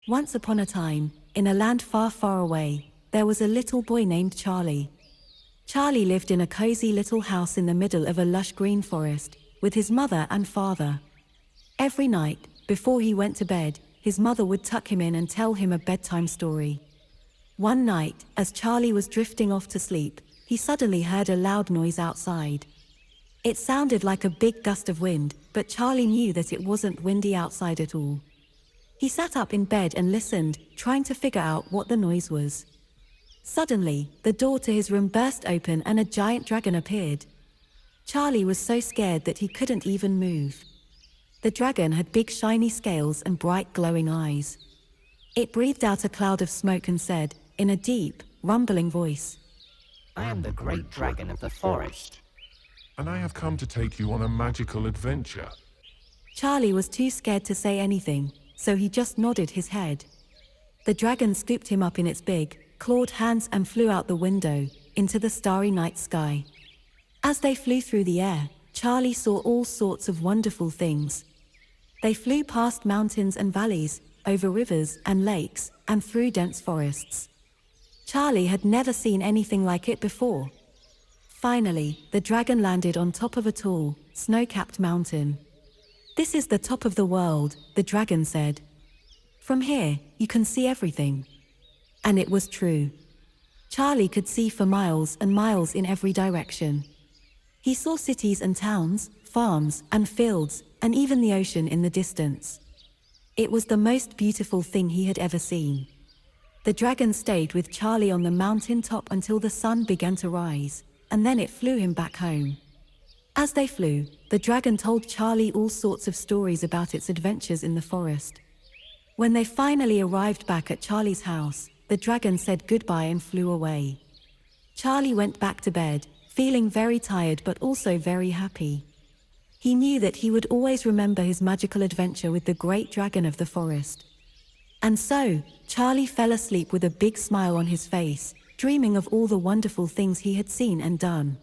Once upon a time, in a land far, far away, there was a little boy named Charlie. Charlie lived in a cozy little house in the middle of a lush green forest, with his mother and father. Every night, before he went to bed, his mother would tuck him in and tell him a bedtime story. One night, as Charlie was drifting off to sleep, he suddenly heard a loud noise outside. It sounded like a big gust of wind, but Charlie knew that it wasn't windy outside at all. He sat up in bed and listened, trying to figure out what the noise was. Suddenly, the door to his room burst open and a giant dragon appeared. Charlie was so scared that he couldn't even move. The dragon had big shiny scales and bright glowing eyes. It breathed out a cloud of smoke and said, in a deep, rumbling voice, I am the great dragon of the forest. And I have come to take you on a magical adventure. Charlie was too scared to say anything, so he just nodded his head. The dragon scooped him up in its big, clawed hands and flew out the window, into the starry night sky. As they flew through the air, Charlie saw all sorts of wonderful things. They flew past mountains and valleys, over rivers and lakes, and through dense forests. Charlie had never seen anything like it before. Finally, the dragon landed on top of a tall, snow-capped mountain. This is the top of the world, the dragon said. From here, you can see everything. And it was true. Charlie could see for miles and miles in every direction. He saw cities and towns, farms and fields, and even the ocean in the distance. It was the most beautiful thing he had ever seen. The dragon stayed with Charlie on the mountain top until the sun began to rise, and then it flew him back home. As they flew, the dragon told Charlie all sorts of stories about its adventures in the forest. When they finally arrived back at Charlie's house, the dragon said goodbye and flew away. Charlie went back to bed, feeling very tired but also very happy. He knew that he would always remember his magical adventure with the great dragon of the forest. And so, Charlie fell asleep with a big smile on his face, dreaming of all the wonderful things he had seen and done.